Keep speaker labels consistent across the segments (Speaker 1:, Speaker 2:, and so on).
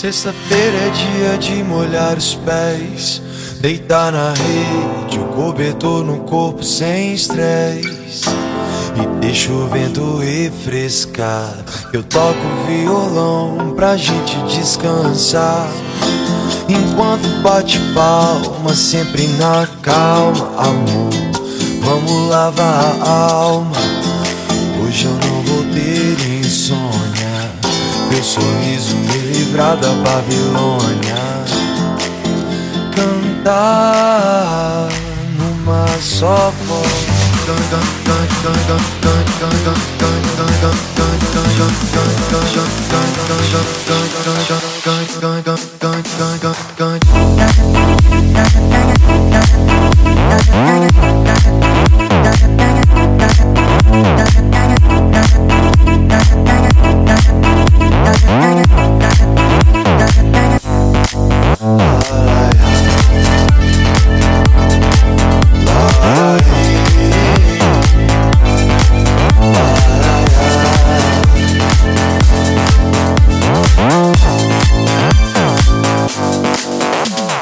Speaker 1: Sexta-feira é dia de molhar os pés, deitar na rede, o cobertor no corpo sem estresse, e deixa o vento refrescar. Eu toco violão pra gente descansar, enquanto bate palma, sempre na calma. Amor, vamos lavar a alma. Hoje eu não vou ter insônia, teu sorriso me livrar da Babilônia. Cantar numa só voz.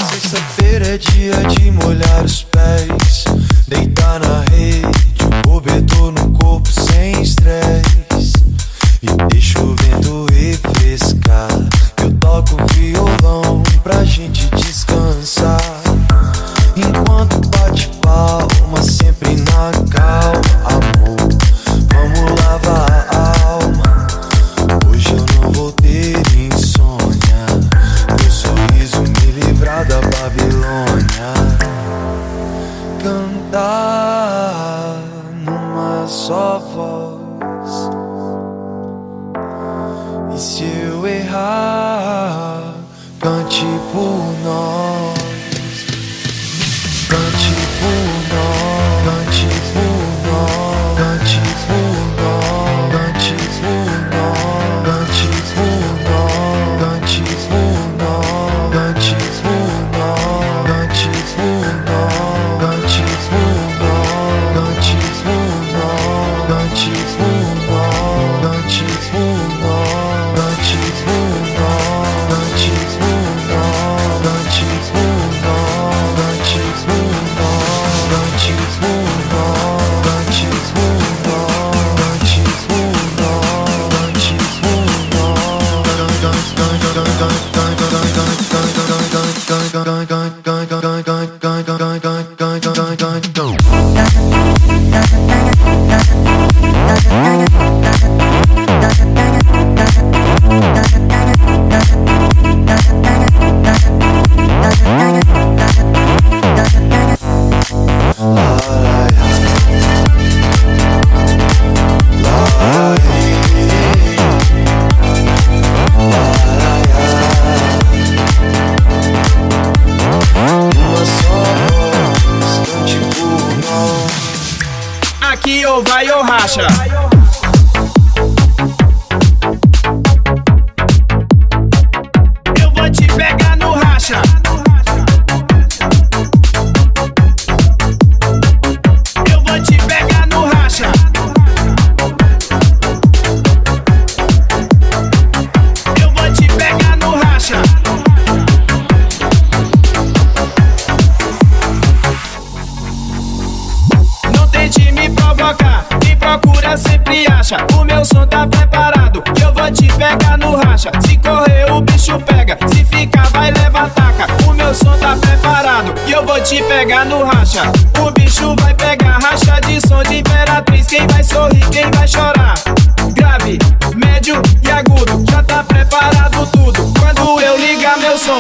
Speaker 1: Sexta-feira é dia de molhar os pés, deitar na rede, o cobertor no corpo sem estresse, e deixa o vento refrescar. Eu toco violão pra gente descansar, enquanto bate palma, sempre na calma. Amor, vamos lavar a alma. Hoje eu não vou ter insônia, teu sorriso me livrar da Babilônia. Cantar numa só voz, e se eu errar, cante por nós. Cante por nós, cante por nós, cante por nós, cante por nós, cante por nós, cante por nós, cante por nós, cante por nós, cante por nós, cante por nós, cante por nós, cante por nós, cante por nós, cante por nós, cante por
Speaker 2: Aqui ou vai ou racha. Eu vou te pegar no racha. Eu vou te pegar no racha. Eu vou te pegar no racha. Não tente me provocar, quem procura sempre acha. O meu som tá preparado, eu vou te pegar no racha. Se correr o bicho pega, se ficar vai levar taca. O meu som tá preparado e eu vou te pegar no racha. O bicho vai pegar, racha de som de Imperatriz. Quem vai sorrir, quem vai chorar? Grave, médio e agudo, já tá preparado tudo. Quando eu ligar meu som,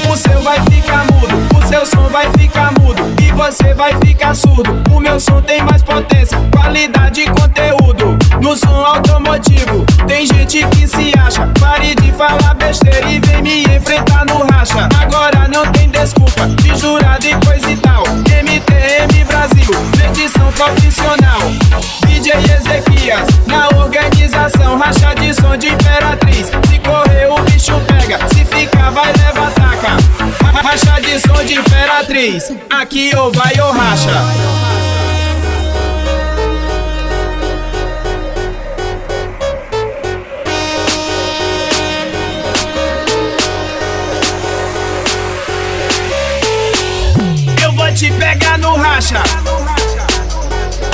Speaker 2: o seu vai ficar mudo, o seu som vai ficar mudo e você vai ficar surdo. O meu som tem mais potência, qualidade e conteúdo. No som automotivo, tem gente que se acha. Pare de falar besteira e vem me enfrentar no racha. Agora não tem desculpa, de jurado e coisa e tal. MTM Brasil, edição profissional. DJ Ezequias, na organização. Racha de som de Imperatriz. Se correr o bicho pega, se ficar vai levar taca. Racha de som de Imperatriz. Aqui ou vai ou racha. pegar no racha.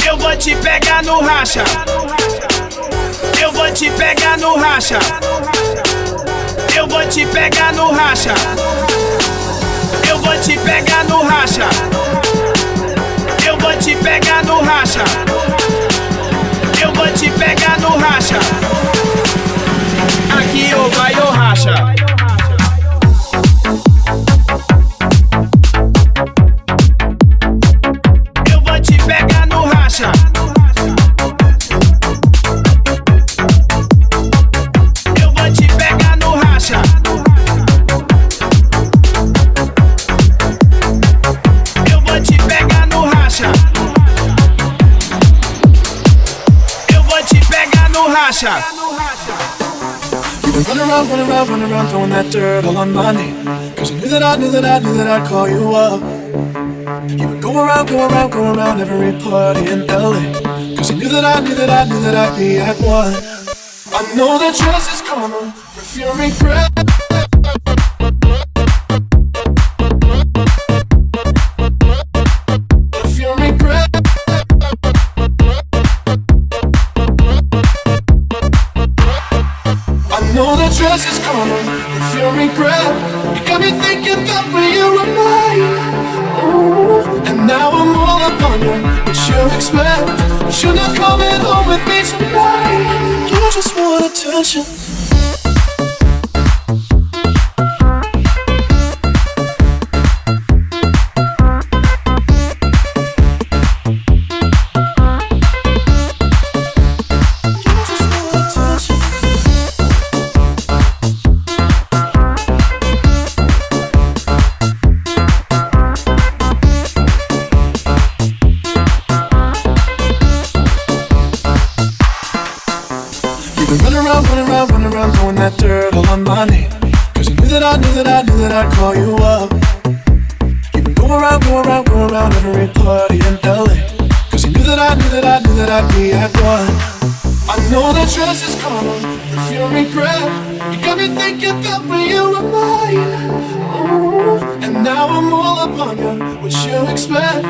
Speaker 2: Eu vou te pegar no racha. Eu vou te pegar no racha. Eu vou te pegar no racha. Eu vou te pegar no racha. Eu vou te pegar no racha. Eu vou te pegar no racha. Aqui ou vai ou racha. Eu vou te pegar no racha. Eu vou te pegar no racha. Eu vou te pegar no racha. Eu vou te pegar no racha.
Speaker 3: You run around, run around, run around, throwing that dirt all on my name. Cause you knew that I'd call you up. You would go around, go around, go around every party in LA. Cause you knew that I'd be at one. I know that trust is karma, if you regret. If you regret. I know that trust is karma, if you regret. You got me thinking that when you were mine. Ooh, and now I'm all up on you, what you expect. You're not coming home with me tonight. You just want attention. Run around, throwing that dirt all on my name. Cause you knew that I'd call you up. You would go around, go around, go around every party in LA. Cause you knew that I'd be at one. I know that trust is karma, if you regret. You got me thinking that when you were mine. Ooh, and now I'm all up on you, what you expect.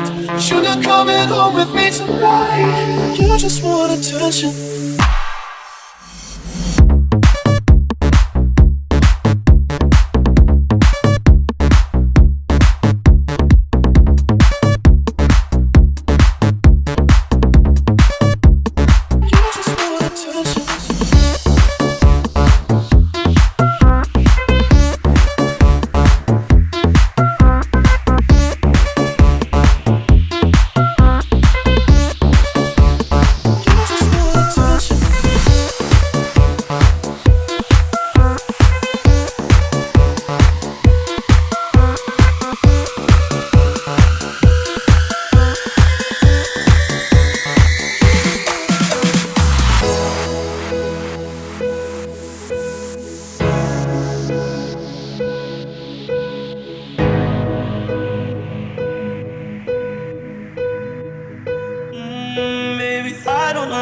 Speaker 3: You're not coming home with me tonight. You just want attention.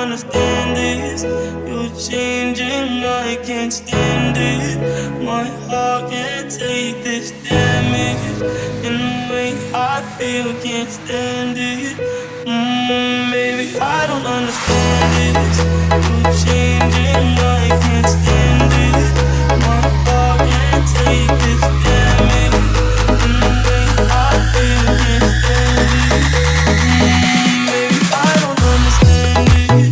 Speaker 4: Understand this, you're changing, I can't stand it. My heart can't take this damage, and the way I feel, can't stand it. Baby, I don't understand this, you're changing, I can't stand it. My heart can't take this damage, and the way I feel, can't stand it. Baby, I don't understand it.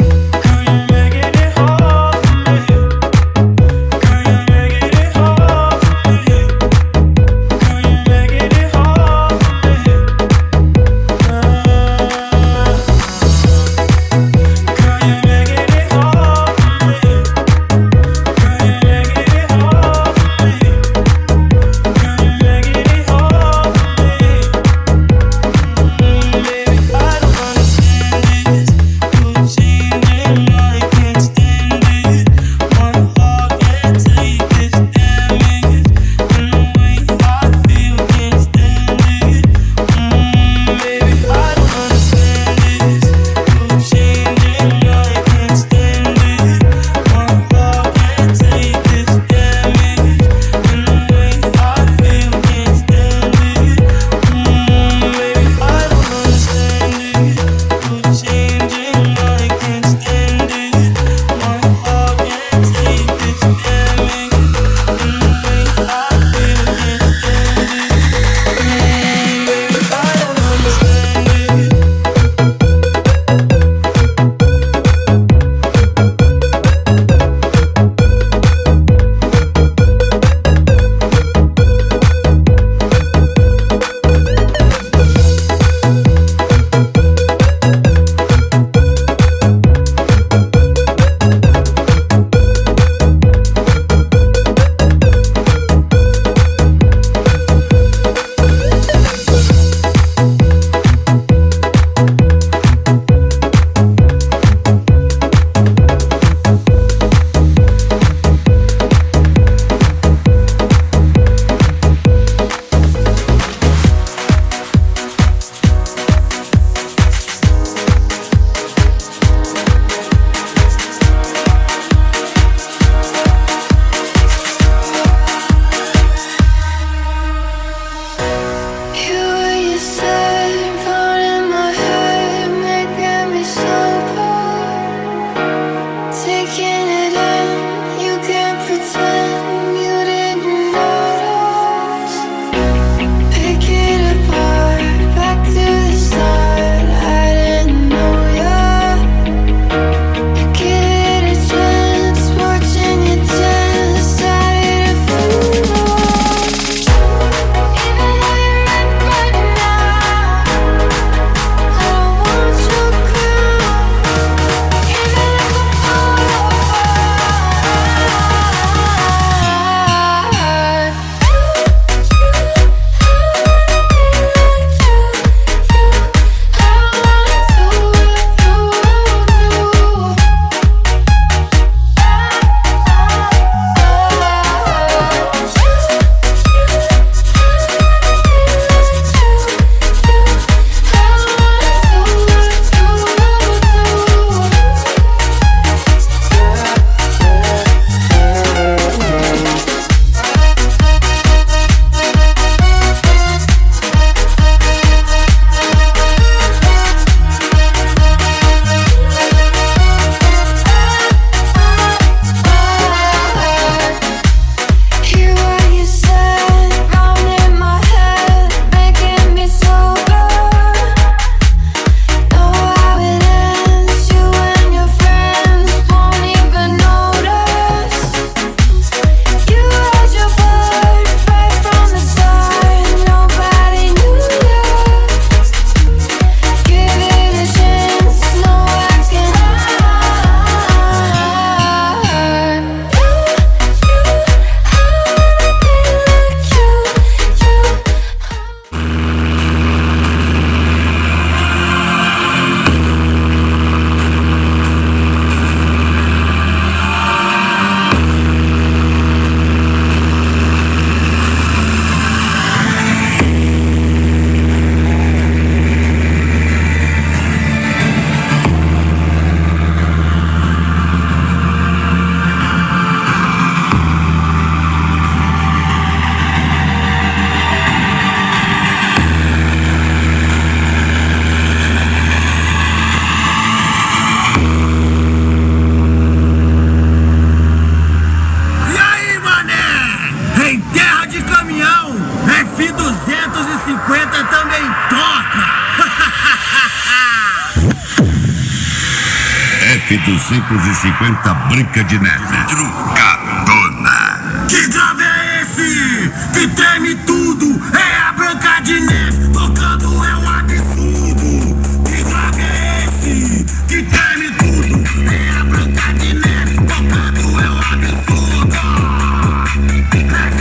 Speaker 5: F250 também toca!
Speaker 6: F250 Branca de Neve, trucadona.
Speaker 5: Que grave é esse? Que treme tudo, é a Branca de Neve, tocando é um absurdo. Que grave é esse? Que treme tudo, é a Branca de Neve, tocando é um absurdo.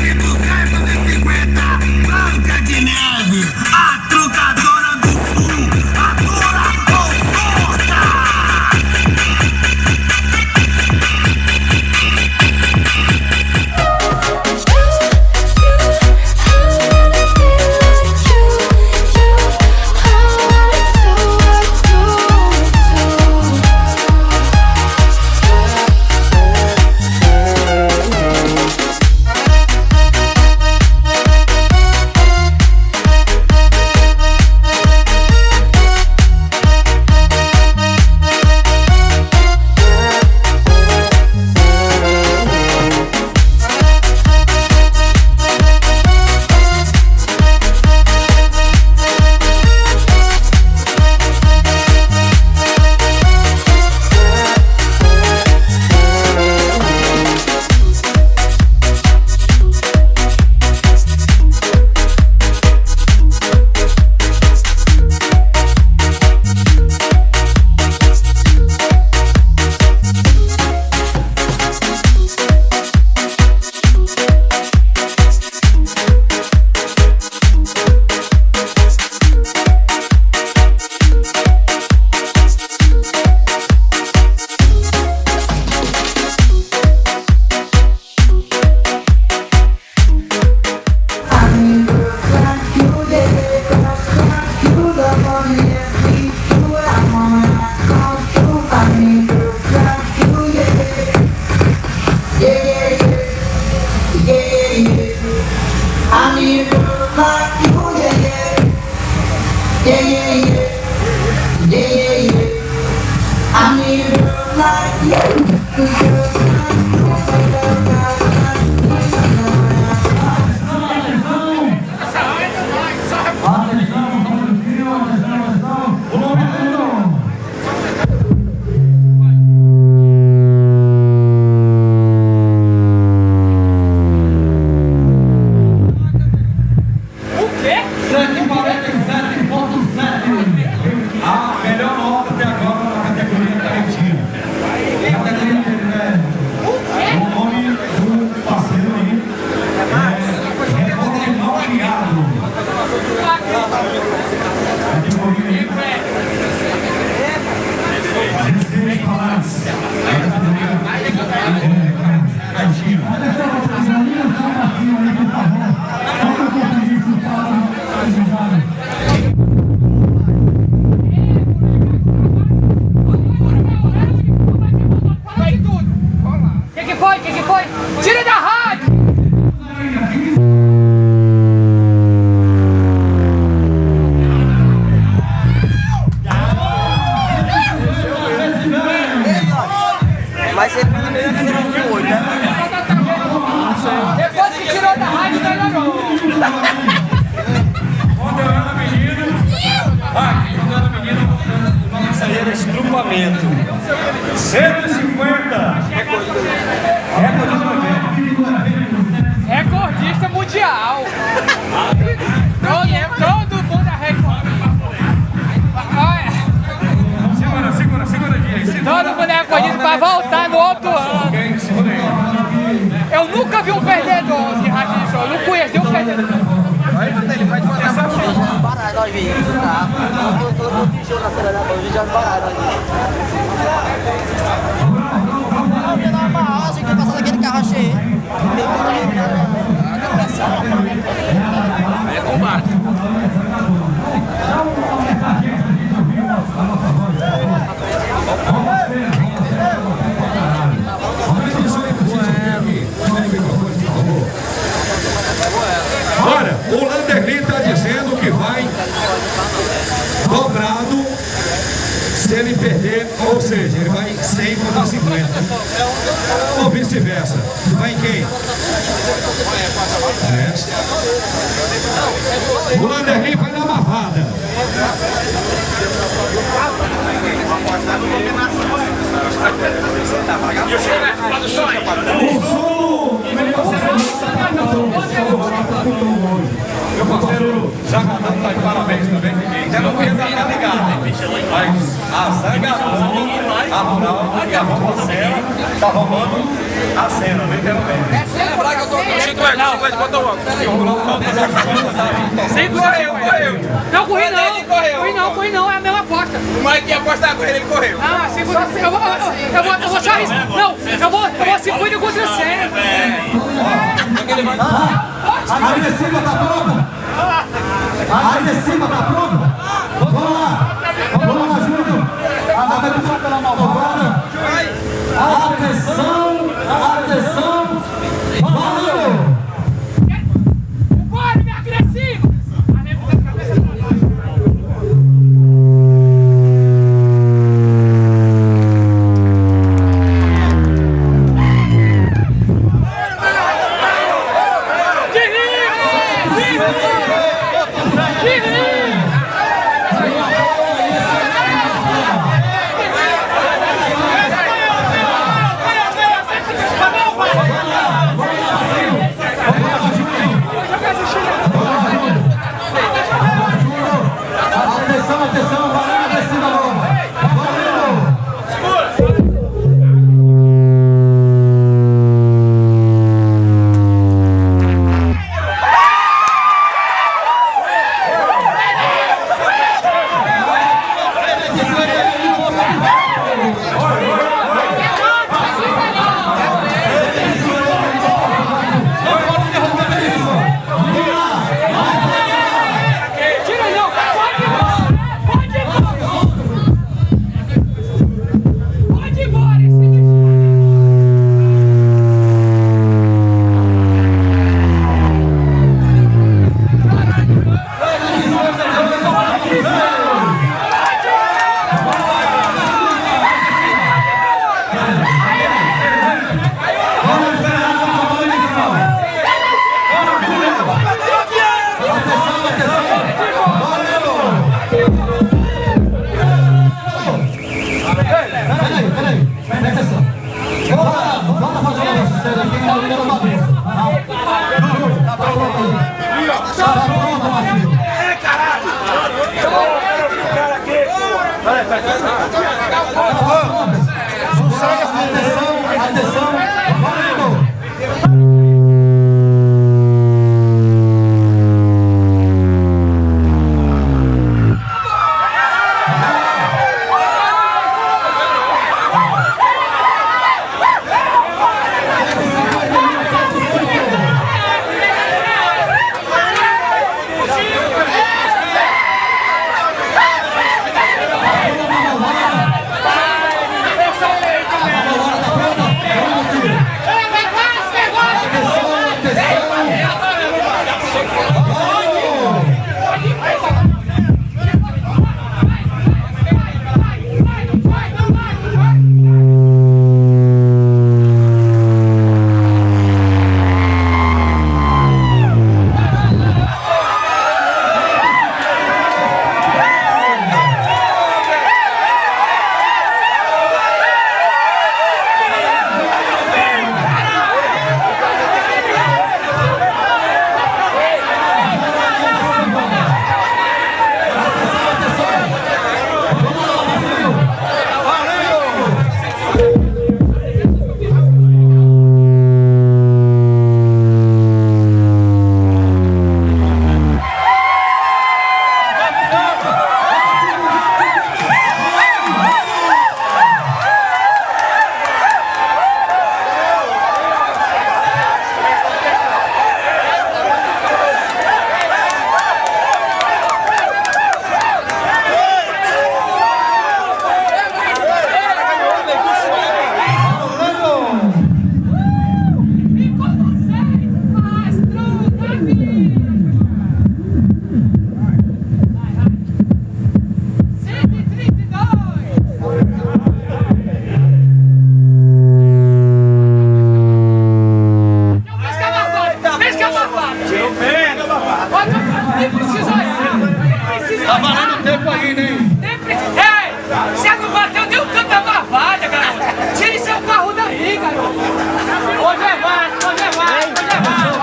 Speaker 5: F250 Branca de Neve, a trucadora do sul, adora ou sorta.
Speaker 7: Que foi? Tira da rádio!
Speaker 8: Mas ele não foi, né?
Speaker 7: Depois que tirou da rádio, melhorou.
Speaker 9: Isso aí era estrupamento. 150.
Speaker 7: Recordista mundial. Todo mundo é recordista.
Speaker 9: Segura aqui.
Speaker 7: Todo mundo é recordista pra voltar no outro ano. Eu nunca vi um perdedor de rádio de show. Eu não conheci um perdedor.
Speaker 8: Ele vai fazer essa show. Parado, nós vimos. Todo mundo de show na cena da banda, já parado ali. Eu ia dar uma asa e passar daquele carro cheio.
Speaker 9: Aí é combate.
Speaker 10: Olha, o Landerlin está dizendo que vai dobrado se ele perder, ou seja, ele vai 100 contra 50. Ou vice-versa. Vai em quem? O Landerlin vai dar uma vada.
Speaker 9: Meu parceiro Zagadão tá de parabéns também. Até não fez a ligada. Mas a Zagadão, a Rural e a Roncera tá roubando a cena, literalmente.
Speaker 7: É sempre pra que eu tô aqui.
Speaker 9: Não, mas bota o óculos. Sim, correu.
Speaker 7: Não, corri não, é a mesma aposta.
Speaker 9: O Mike ia apostar com ele correu.
Speaker 7: Ah, se você, eu vou só isso. Não, eu vou 50 contra 100.
Speaker 3: Aí de cima tá pronto? Aí de cima tá pronto? Vamos lá, Júnior. Agora vai puxar pela malvada. Atenção, valeu!
Speaker 7: Bora, me agressivo!
Speaker 3: Atenção, valeu, agressiva agora. Valeu! Atenção, valeu!
Speaker 7: Nem precisa olhar.
Speaker 9: Tá valendo tempo aí, né?
Speaker 7: Ei, você não bateu nem o canto da marvada, garoto. Tire seu carro daí, garoto. Hoje é mais, hoje é mais, hoje é mais. O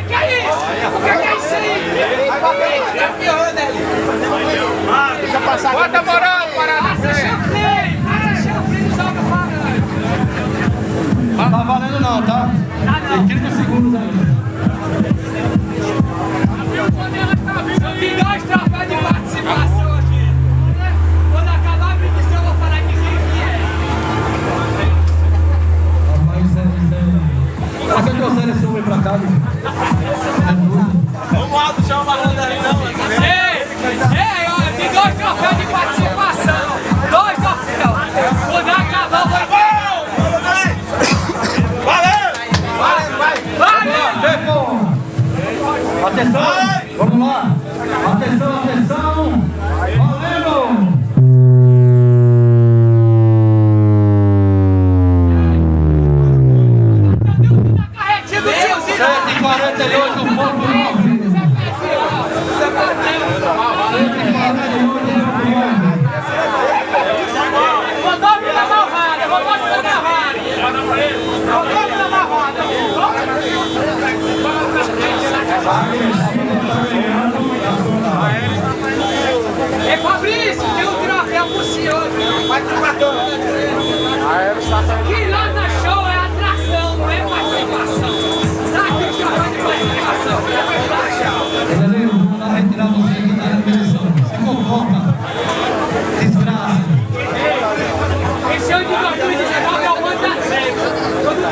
Speaker 7: que é isso? O que é isso aí?
Speaker 8: Deixa passar.
Speaker 7: Bota moral, parada. Passa chanfre, joga fora.
Speaker 9: Não tá valendo não, tá? Tem 30 segundos aí.
Speaker 7: Tem 2 troféus de participação aqui. Quando acabar a competição, eu vou falar que quem é.
Speaker 9: Será que eu trouxeram esse homem pra cá, bicho?
Speaker 8: Vamos lá, puxar uma ronda ali, não.
Speaker 7: Ei, olha, tem 2 troféus de participação. 2 troféus. Quando acabar, eu vou...
Speaker 9: Tempo! Atenção! Vamos lá! Atenção, atenção! Valendo!
Speaker 7: Carretinha do tiozinho.
Speaker 9: 148,9.
Speaker 7: Rodolfo da Malvada, Rodolfo da Malvada. Rodolfo da Malvada. Ei, Fabrício, tem um troféu pro senhor. Vai te matando. Que lá na show é atração, não é participação. Dá aqui o troféu de participação.
Speaker 9: Beleza, vamos dar retirada do centro da repetição. Se convoca. Desgraça.
Speaker 7: Esse ano de 2019 é o ano da série. Todo mundo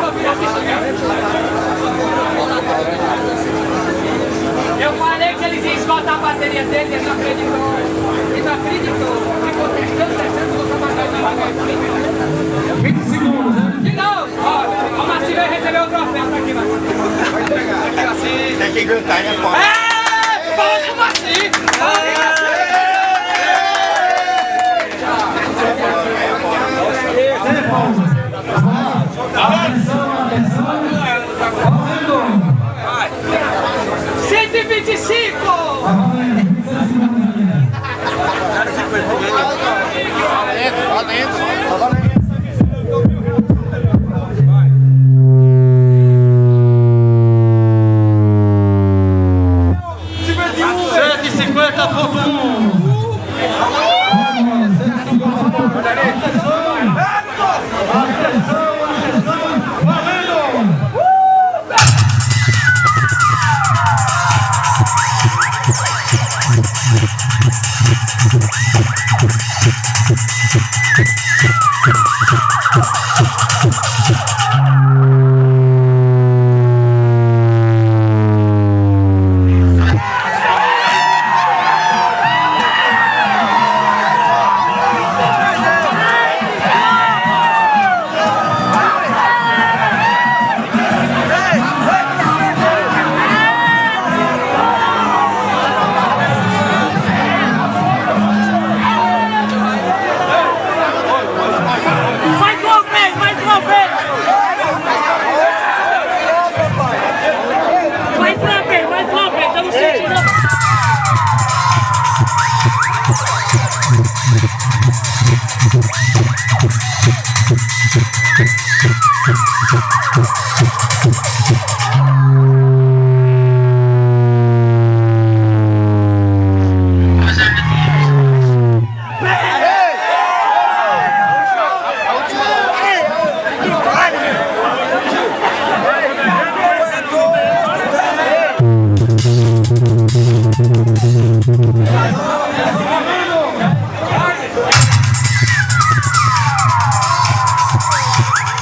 Speaker 7: eu falei que eles iam esgotar a bateria deles, eles não acreditou. Eles não acreditou. Ficou testando, vou trabalhar devagar.
Speaker 9: 20 segundos, né?
Speaker 7: De novo, ó, o Marcinho vai receber o troféu pra aqui, Marcinho. Vai entregar, aqui assim.
Speaker 8: Tem que gritar, né, pô?
Speaker 7: Fala com o Marcinho!
Speaker 9: Atenção, atenção! Valendo!
Speaker 7: 125!
Speaker 8: Valendo.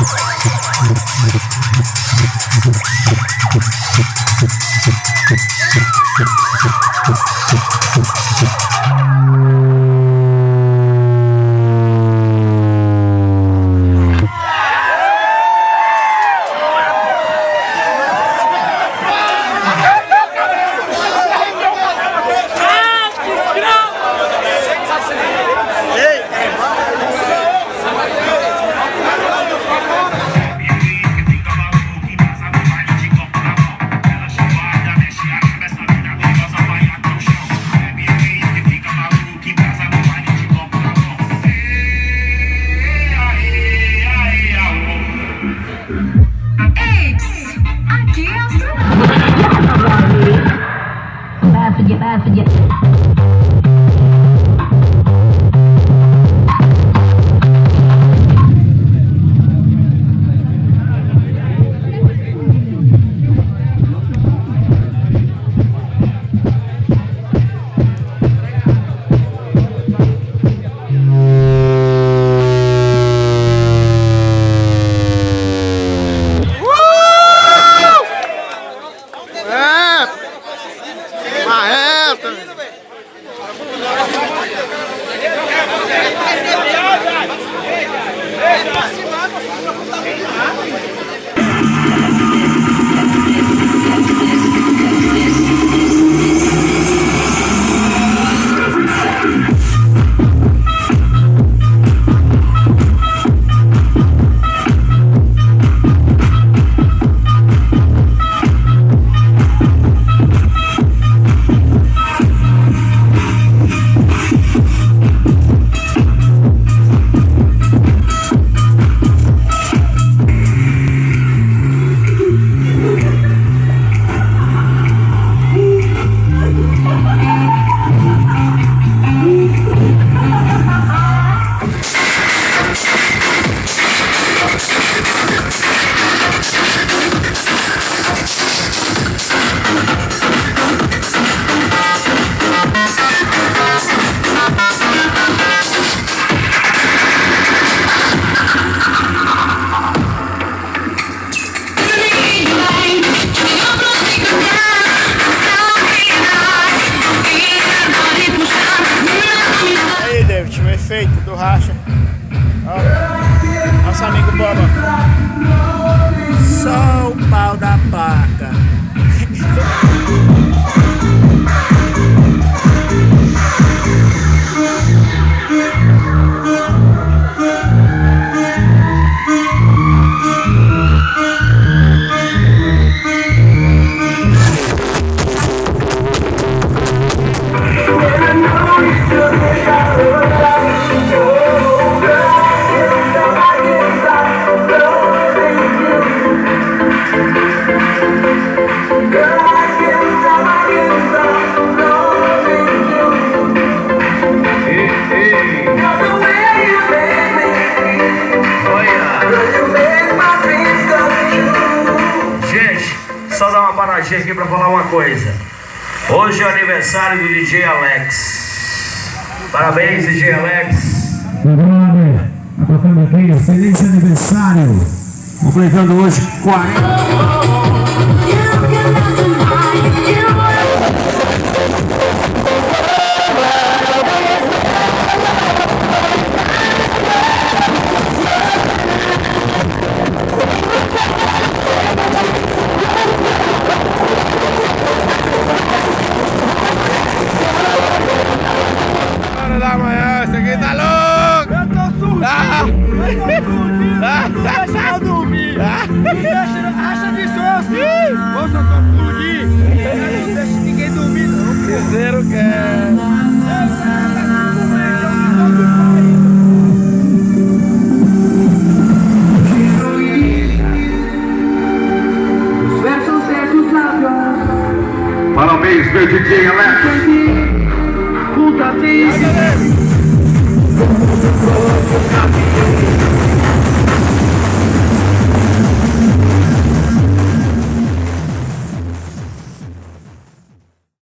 Speaker 1: 1
Speaker 11: feito do Racha. Ó, nosso amigo Boba. Só o pau da paca.
Speaker 12: Aqui para falar uma coisa. Hoje é o aniversário do DJ Alex. Parabéns, DJ Alex.
Speaker 13: Tá tocando aqui, feliz aniversário. Completando hoje 40.
Speaker 11: Da manhã, esse aqui tá louco! Eu tô surgindo! Eu tô surgindo! Não deixa eu dormir! Acha disso eu assim! Moça, eu tô surgindo! Eu não deixo ninguém dormir não! Terceiro quer!
Speaker 12: Parabéns, meu DJ Alex!
Speaker 11: Puta vida!